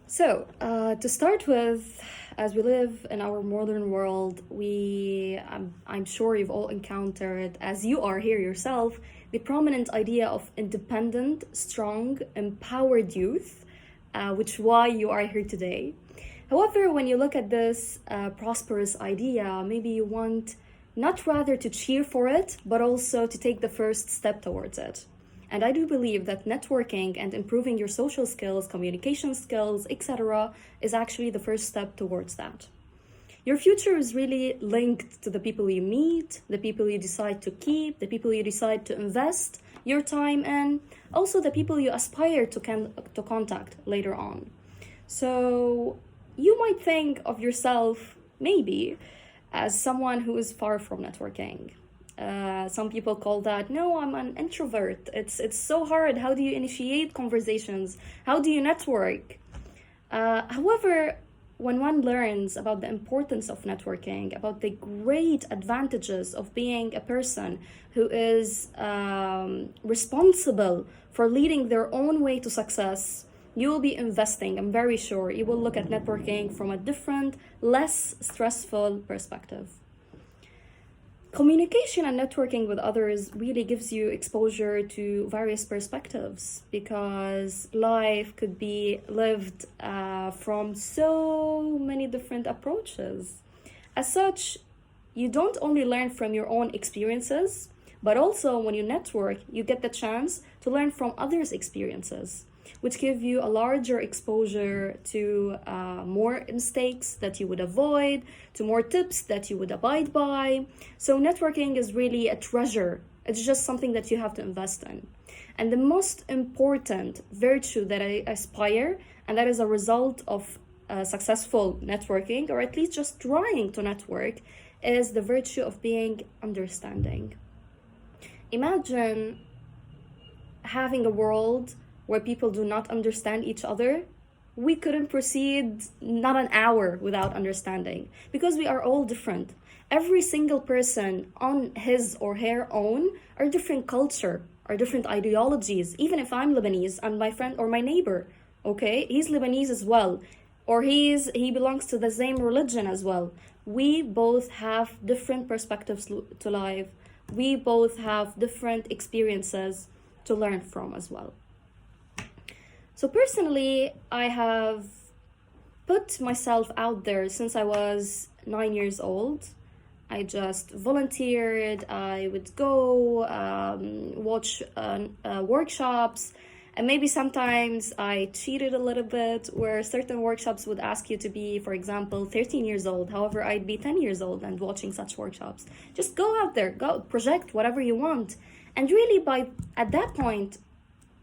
To start with, as we live in our modern world, I'm sure you've all encountered, as you are here yourself, the prominent idea of independent, strong, empowered youth, which why you are here today. However, when you look at this prosperous idea, maybe you want not rather to cheer for it, but also to take the first step towards it. And I do believe that networking and improving your social skills, communication skills, etc., is actually the first step towards that. Your future is really linked to the people you meet, the people you decide to keep, the people you decide to invest your time in, also the people you aspire to contact later on. So you might think of yourself, maybe, as someone who is far from networking. Some people call that, no, I'm an introvert. It's so hard. How do you initiate conversations? How do you network? However, when one learns about the importance of networking, about the great advantages of being a person who is responsible for leading their own way to success, you will be investing, I'm very sure. You will look at networking from a different, less stressful perspective. Communication and networking with others really gives you exposure to various perspectives, because life could be lived from so many different approaches. As such, you don't only learn from your own experiences, but also when you network, you get the chance to learn from others' experiences, which give you a larger exposure to more mistakes that you would avoid, to more tips that you would abide by. So networking is really a treasure. It's just something that you have to invest in. And the most important virtue that I aspire, and that is a result of successful networking, or at least just trying to network, is the virtue of being understanding. Imagine having a world where people do not understand each other. We couldn't proceed not an hour without understanding, because we are all different. Every single person on his or her own are different culture, are different ideologies. Even if I'm Lebanese and my friend or my neighbor, okay, he's Lebanese as well, or he belongs to the same religion as well. We both have different perspectives to life. We both have different experiences to learn from as well. So personally, I have put myself out there since I was 9 years old. I just volunteered. I would go watch workshops, and maybe sometimes I cheated a little bit, where certain workshops would ask you to be, for example, 13 years old. However, I'd be 10 years old and watching such workshops. Just go out there, go project whatever you want. And really, at that point,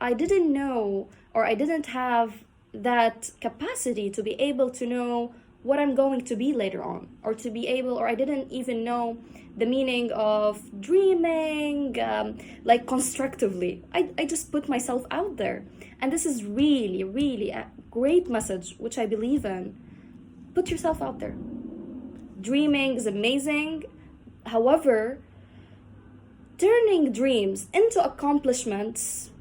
I didn't know, or I didn't have that capacity to be able to know what I'm going to be later on, or I didn't even know the meaning of dreaming, like constructively. I just put myself out there. And this is really, really a great message, which I believe in. Put yourself out there. Dreaming is amazing. However, turning dreams into accomplishments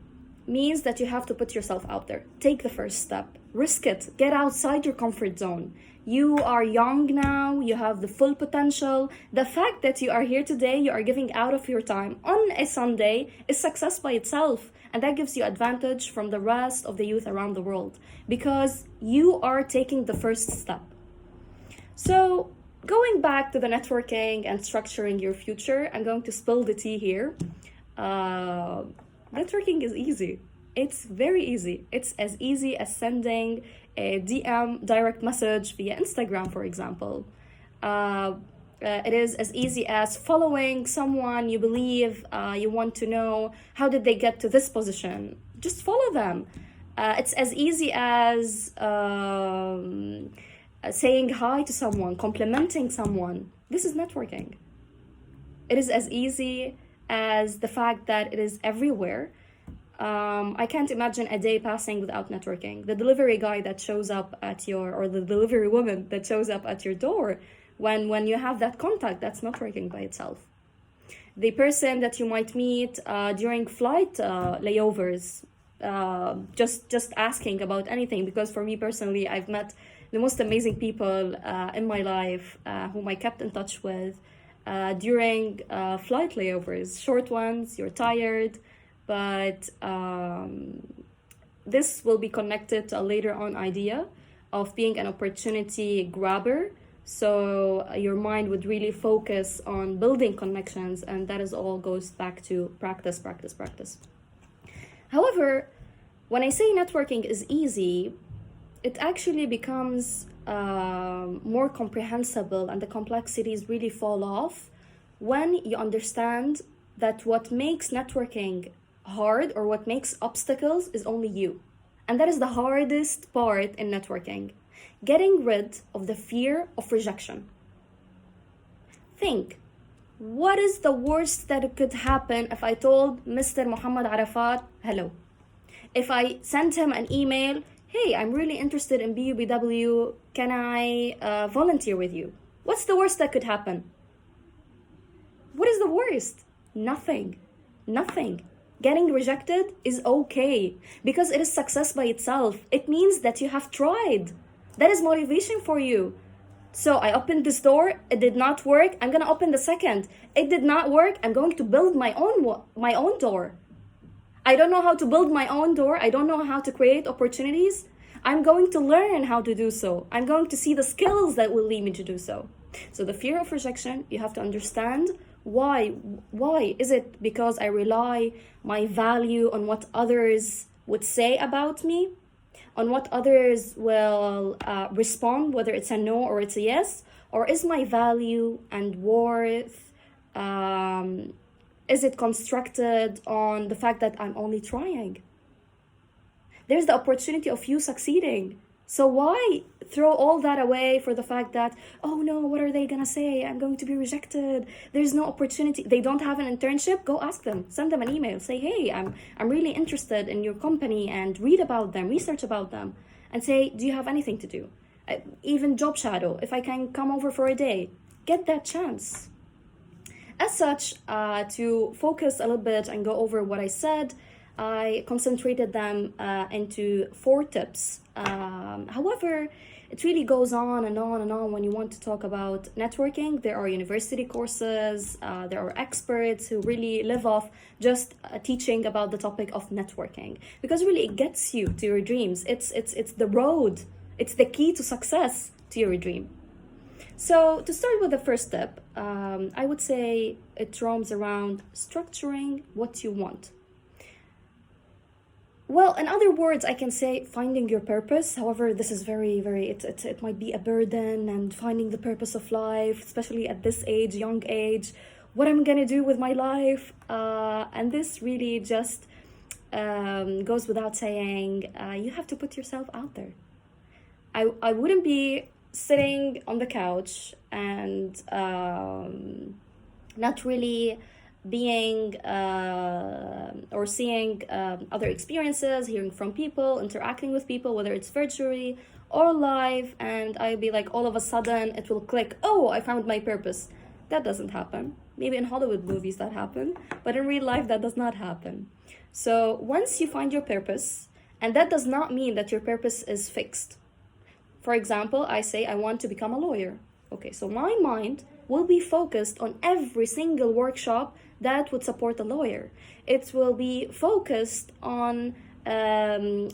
means that you have to put yourself out there. Take the first step. Risk it. Get outside your comfort zone. You are young now. You have the full potential. The fact that you are here today, you are giving out of your time on a Sunday, is success by itself. And that gives you advantage from the rest of the youth around the world, because you are taking the first step. So going back to the networking and structuring your future, I'm going to spill the tea here. Networking is easy. It's very easy. It's as easy as sending a DM direct message via Instagram, for example. It is as easy as following someone you believe, you want to know how did they get to this position. Just follow them. It's as easy as saying hi to someone, complimenting someone. This is networking. It is as easy as the fact that it is everywhere. I can't imagine a day passing without networking. The delivery guy that shows up at or the delivery woman that shows up at your door, when you have that contact, that's networking by itself. The person that you might meet during flight layovers, just asking about anything, because for me personally, I've met the most amazing people in my life whom I kept in touch with during flight layovers, short ones. You're tired, but this will be connected to a later on idea of being an opportunity grabber. So your mind would really focus on building connections, and that is all goes back to practice, practice, practice. However, when I say networking is easy, it actually becomes more comprehensible, and the complexities really fall off when you understand that what makes networking hard, or what makes obstacles, is only you. And that is the hardest part in networking. Getting rid of the fear of rejection. Think, what is the worst that could happen if I told Mr. Muhammad Arafat hello? If I sent him an email, hey, I'm really interested in BUBW, can I volunteer with you? What's the worst that could happen? What is the worst? Nothing. Nothing. Getting rejected is okay, because it is success by itself. It means that you have tried. That is motivation for you. So I opened this door, it did not work, I'm gonna open the second. It did not work, I'm going to build my own door. I don't know how to build my own door, I don't know how to create opportunities. I'm going to learn how to do so. I'm going to see the skills that will lead me to do so. So the fear of rejection, you have to understand why. Why? Is it because I rely my value on what others would say about me? On what others will respond, whether it's a no or it's a yes? Or is my value and worth, is it constructed on the fact that I'm only trying? There's the opportunity of you succeeding. So why throw all that away for the fact that, oh no, what are they gonna say? I'm going to be rejected. There's no opportunity. They don't have an internship. Go ask them. Send them an email. Say, hey, I'm really interested in your company, and read about them, research about them, and say, do you have anything to do? Even job shadow. If I can come over for a day, get that chance. As such, to focus a little bit and go over what I said, I concentrated them into 4 tips. However, it really goes on and on and on when you want to talk about networking. There are university courses, there are experts who really live off just teaching about the topic of networking, because really it gets you to your dreams. It's the road, it's the key to success to your dream. So to start with the first step, I would say it roams around structuring what you want. Well, in other words, I can say finding your purpose. However, this is it might be a burden, and finding the purpose of life, especially at this age, young age, what I'm gonna do with my life. And this really just goes without saying, you have to put yourself out there. I wouldn't be sitting on the couch and not really being or seeing other experiences, hearing from people, interacting with people, whether it's virtually or live, and I'll be like, all of a sudden it will click, oh, I found my purpose. That doesn't happen. Maybe in Hollywood movies that happen, but in real life that does not happen. So once you find your purpose, and that does not mean that your purpose is fixed. For example, I say I want to become a lawyer. Okay, so my mind will be focused on every single workshop that would support a lawyer. It will be focused on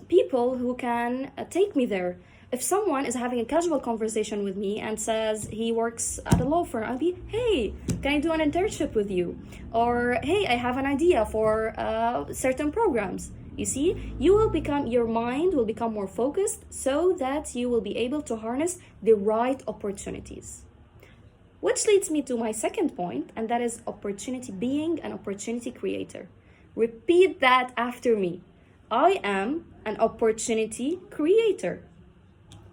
people who can take me there. If someone is having a casual conversation with me and says he works at a law firm, I'll be, hey, can I do an internship with you? Or, hey, I have an idea for certain programs. You see, your mind will become more focused so that you will be able to harness the right opportunities. Which leads me to my second point, and that is opportunity, being an opportunity creator. Repeat that after me. I am an opportunity creator.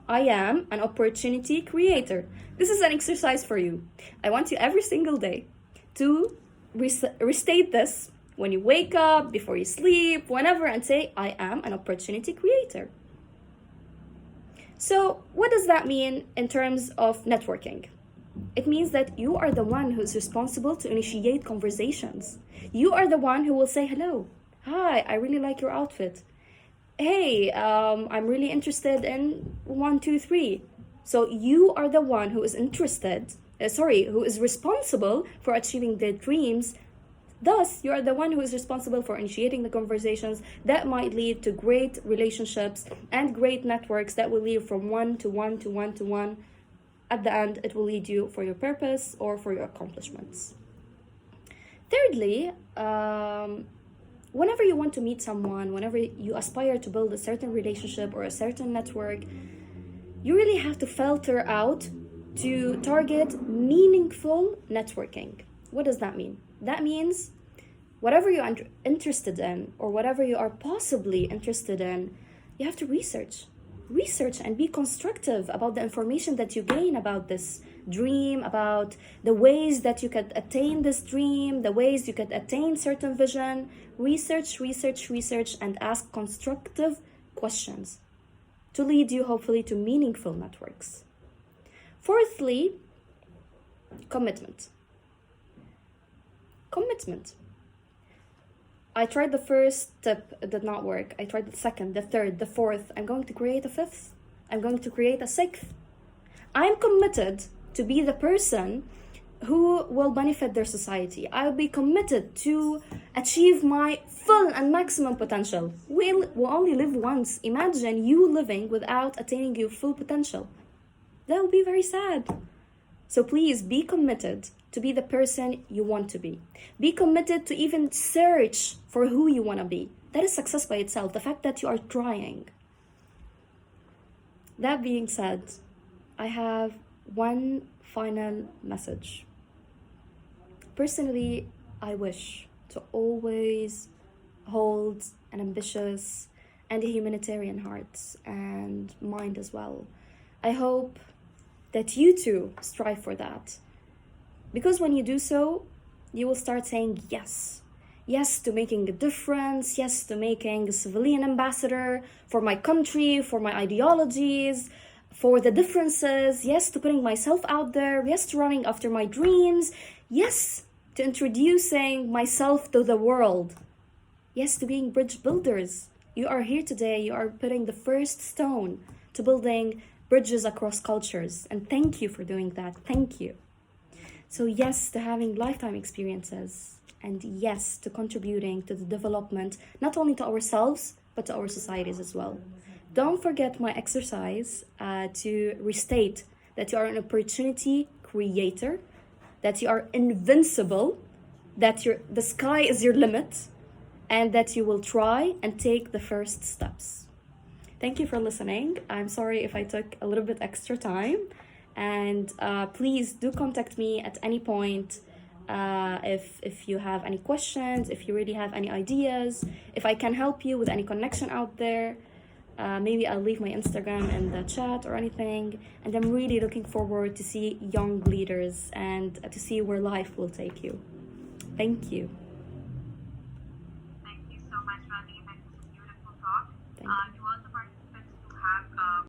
I am an opportunity creator. This is an exercise for you. I want you every single day to restate this when you wake up, before you sleep, whenever, and say, I am an opportunity creator. So what does that mean in terms of networking? It means that you are the one who's responsible to initiate conversations. You are the one who will say, hello, hi, I really like your outfit. hey, I'm really interested in 1, 2, 3. So you are the one who is interested, who is responsible for achieving their dreams. Thus, you are the one who is responsible for initiating the conversations that might lead to great relationships and great networks that will lead from one to one to one to one. At the end, it will lead you for your purpose or for your accomplishments. Thirdly, whenever you want to meet someone, whenever you aspire to build a certain relationship or a certain network, you really have to filter out to target meaningful networking. What does that mean? That means whatever you're interested in or whatever you are possibly interested in, you have to research and be constructive about the information that you gain about this dream, about the ways that you could attain this dream, the ways you could attain certain vision. Research, and ask constructive questions to lead you hopefully to meaningful networks. Fourthly, commitment. I tried the first tip, it did not work. I tried the second, the third, the fourth. I'm going to create a fifth. I'm going to create a sixth. I'm committed to be the person who will benefit their society. I'll be committed to achieve my full and maximum potential. We'll only live once. Imagine you living without attaining your full potential. That would be very sad. So please be committed to be the person you want to be. Be committed to even search for who you want to be. That is success by itself, the fact that you are trying. That being said, I have one final message. Personally, I wish to always hold an ambitious and a humanitarian heart and mind as well. I hope that you too strive for that. Because when you do so, you will start saying yes. Yes to making a difference. Yes to making a civilian ambassador for my country, for my ideologies, for the differences. Yes to putting myself out there. Yes to running after my dreams. Yes to introducing myself to the world. Yes to being bridge builders. You are here today. You are putting the first stone to building bridges across cultures. And thank you for doing that. Thank you. So yes to having lifetime experiences, and yes to contributing to the development, not only to ourselves, but to our societies as well. Don't forget my exercise to restate that you are an opportunity creator, that you are invincible, that the sky is your limit, and that you will try and take the first steps. Thank you for listening. I'm sorry if I took a little bit extra time. And please do contact me at any point if you have any questions, if you really have any ideas, if I can help you with any connection out there. Maybe I'll leave my Instagram in the chat or anything. And I'm really looking forward to see young leaders and to see where life will take you. Thank you. Thank you so much, Rani. That was a beautiful talk.